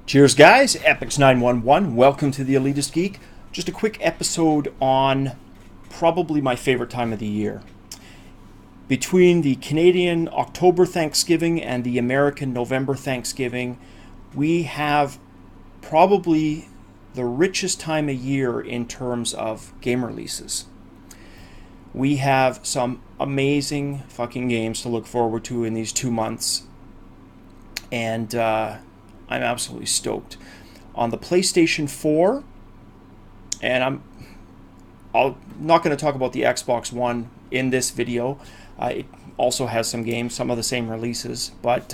Cheers, guys. Epyx911. Welcome to the Elitist Geek. Just a quick episode on probably my favorite time of the year. Between the Canadian October Thanksgiving and the American November Thanksgiving, we have probably the richest time of year in terms of game releases. We have some amazing fucking games to look forward to in these 2 months. And I'm absolutely stoked. On the PlayStation 4, and I'm not going to talk about the Xbox One in this video. It also has some games, some of the same releases, but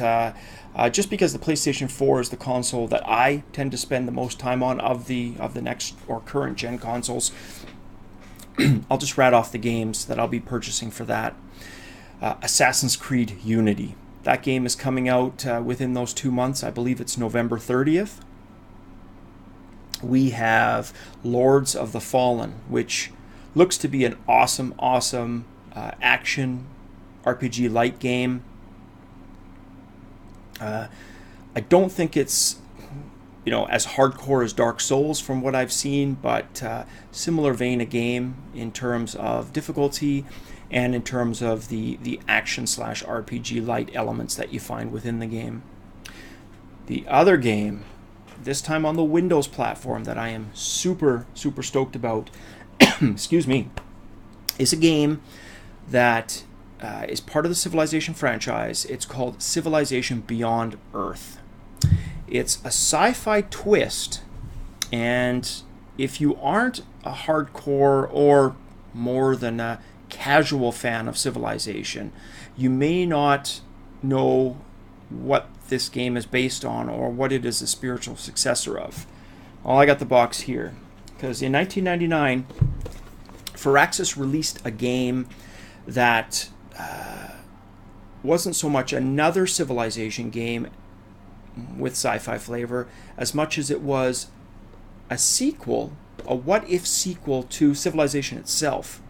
just because the PlayStation 4 is the console that I tend to spend the most time on of the next or current gen consoles, I'll just rat off the games that I'll be purchasing for that. Assassin's Creed Unity. That game is coming out within those 2 months. I believe it's November 30th. We have Lords of the Fallen, which looks to be an awesome action RPG light game. I don't think it's as hardcore as Dark Souls from what I've seen, but similar vein of game in terms of difficulty and in terms of the action/RPG light elements that you find within the game. The other game, this time on the Windows platform, that I am super stoked about, excuse me, is a game that is part of the Civilization franchise. It's called Civilization Beyond Earth. It's a sci-fi twist, and if you aren't a hardcore or more than a casual fan of Civilization, you may not know what this game is based on or what it is a spiritual successor of. Well, I got the box here because in 1999, Firaxis released a game that wasn't so much another Civilization game with sci-fi flavor as much as it was a sequel, a what-if sequel to Civilization itself.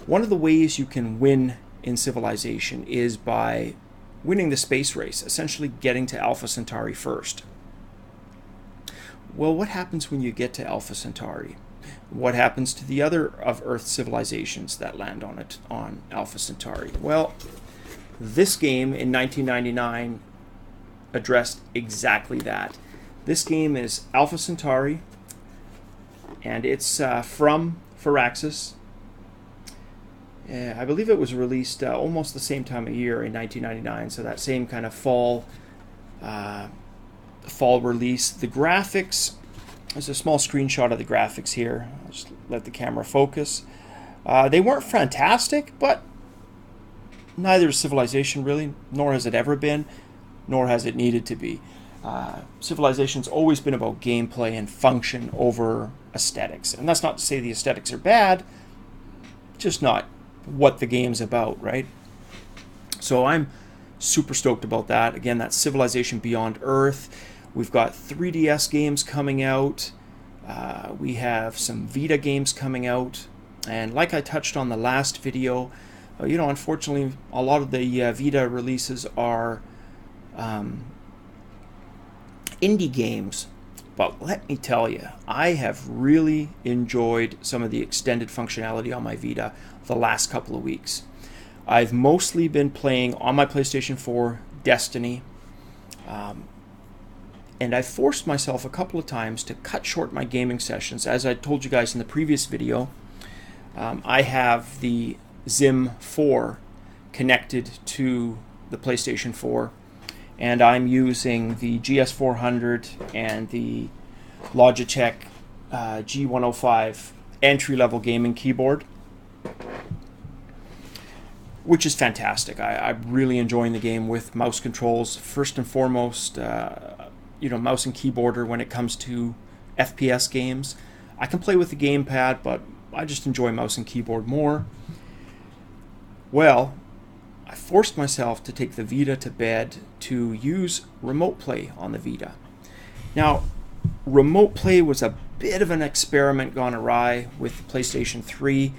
One of the ways you can win in Civilization is by winning the space race, essentially getting to Alpha Centauri first. Well, what happens when you get to Alpha Centauri? What happens to the other of Earth's civilizations that land on Alpha Centauri? Well, this game in 1999 addressed exactly that. This game is Alpha Centauri, and it's from Firaxis. I believe it was released almost the same time of year in 1999, so that same kind of fall release. The graphics, there's a small screenshot of the graphics here. I'll just let the camera focus. They weren't fantastic, but neither is Civilization really, nor has it ever been, nor has it needed to be. Civilization's always been about gameplay and function over aesthetics. And that's not to say the aesthetics are bad, just not what the game's about, right? So I'm super stoked about that. Again, that's Civilization Beyond Earth. We've got 3DS games coming out. We have some Vita games coming out. And like I touched on the last video, unfortunately, a lot of the Vita releases are indie games. But let me tell you, I have really enjoyed some of the extended functionality on my Vita the last couple of weeks. I've mostly been playing on my PlayStation 4 Destiny, and I forced myself a couple of times to cut short my gaming sessions. As I told you guys in the previous video, I have the Zim 4 connected to the PlayStation 4, and I'm using the GS400 and the Logitech G105 entry-level gaming keyboard, which is fantastic. I'm really enjoying the game with mouse controls. First and foremost, mouse and keyboarder when it comes to FPS games. I can play with the gamepad, but I just enjoy mouse and keyboard more. Well, I forced myself to take the Vita to bed to use Remote Play on the Vita. Now, Remote Play was a bit of an experiment gone awry with the PlayStation 3.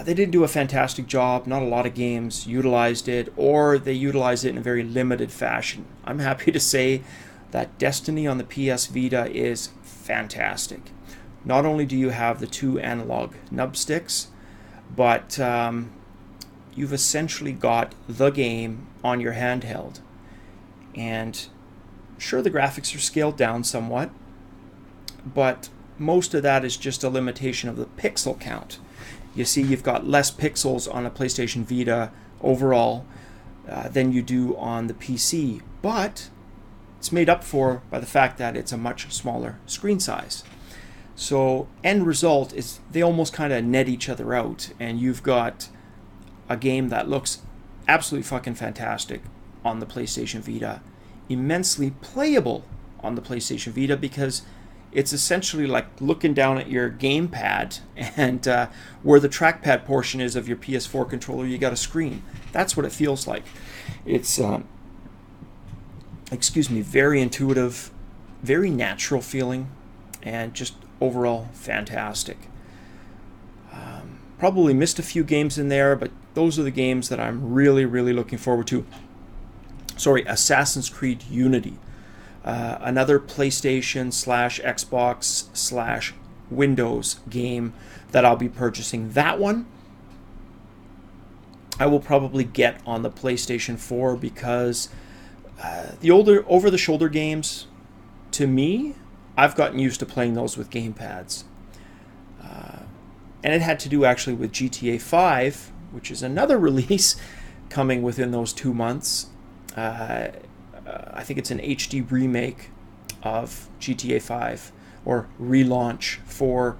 They didn't do a fantastic job. Not a lot of games utilized it, or they utilized it in a very limited fashion. I'm happy to say that Destiny on the PS Vita is fantastic. Not only do you have the 2 analog nub sticks, but you've essentially got the game on your handheld. And sure, the graphics are scaled down somewhat, but most of that is just a limitation of the pixel count. You see, you've got less pixels on a PlayStation Vita overall than you do on the PC, but it's made up for by the fact that it's a much smaller screen size. So end result is they almost kind of net each other out, and you've got a game that looks absolutely fucking fantastic on the PlayStation Vita, immensely playable on the PlayStation Vita, because it's essentially like looking down at your gamepad, and where the trackpad portion is of your PS4 controller, you got a screen. That's what it feels like. It's very intuitive, very natural feeling, and just overall fantastic. Probably missed a few games in there, but those are the games that I'm really, really looking forward to. Assassin's Creed Unity. Another PlayStation / Xbox / Windows game that I'll be purchasing. That one I will probably get on the PlayStation 4, because the older over-the-shoulder games, to me, I've gotten used to playing those with gamepads. And it had to do actually with GTA 5, which is another release coming within those 2 months. I think it's an HD remake of GTA 5, or relaunch for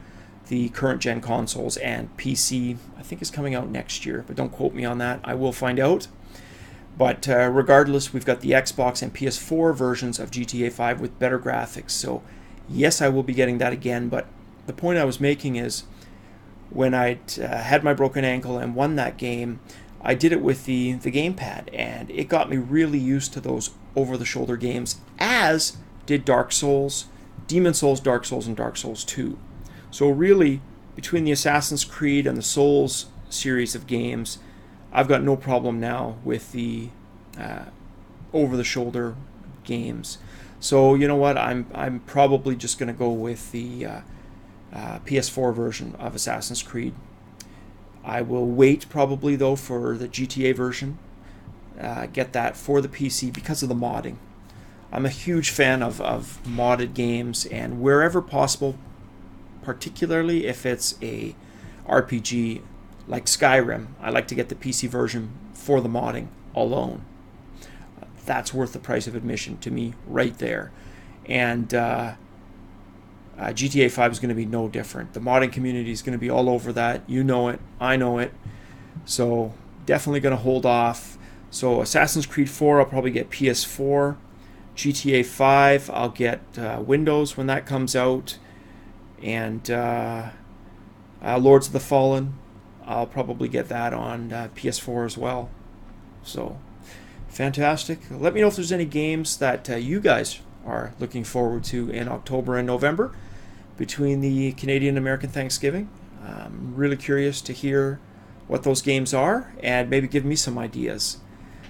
the current gen consoles, and PC I think is coming out next year, but don't quote me on that. I will find out. But regardless, we've got the Xbox and PS4 versions of GTA 5 with better graphics. So yes, I will be getting that again. But the point I was making is, when I had my broken ankle and won that game, I did it with the gamepad, and it got me really used to those over-the-shoulder games, as did Dark Souls, Demon Souls, Dark Souls, and Dark Souls 2. So really, between the Assassin's Creed and the Souls series of games, I've got no problem now with the over-the-shoulder games. So you know what? I'm probably just going to go with the PS4 version of Assassin's Creed. I will wait probably though for the GTA version. Get that for the PC because of the modding. I'm a huge fan of modded games, and wherever possible, particularly if it's a RPG like Skyrim, I like to get the PC version for the modding alone. That's worth the price of admission to me right there. And GTA 5 is going to be no different. The modding community is going to be all over that. You know it. I know it. So definitely going to hold off. So Assassin's Creed 4, I'll probably get PS4. GTA 5, I'll get Windows when that comes out. And Lords of the Fallen, I'll probably get that on PS4 as well. So fantastic. Let me know if there's any games that you guys are looking forward to in October and November between the Canadian-American Thanksgiving. I'm really curious to hear what those games are, and maybe give me some ideas.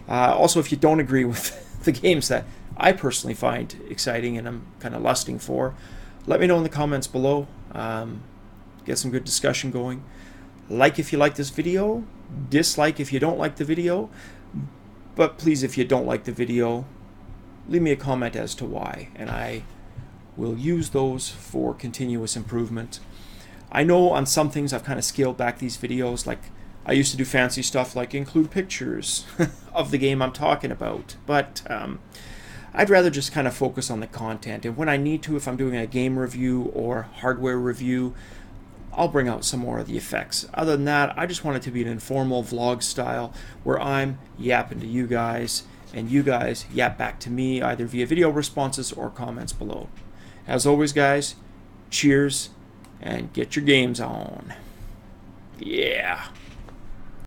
Also, if you don't agree with the games that I personally find exciting and I'm kind of lusting for, let me know in the comments below. Get some good discussion going. Like if you like this video, dislike if you don't like the video, but please, if you don't like the video, leave me a comment as to why, and I will use those for continuous improvement. I know on some things I've kind of scaled back these videos, like I used to do fancy stuff like include pictures of the game I'm talking about, but I'd rather just kind of focus on the content, and when I need to, if I'm doing a game review or hardware review, I'll bring out some more of the effects. Other than that, I just want it to be an informal vlog style where I'm yapping to you guys, and you guys yap back to me either via video responses or comments below. As always, guys, cheers and get your games on. Yeah.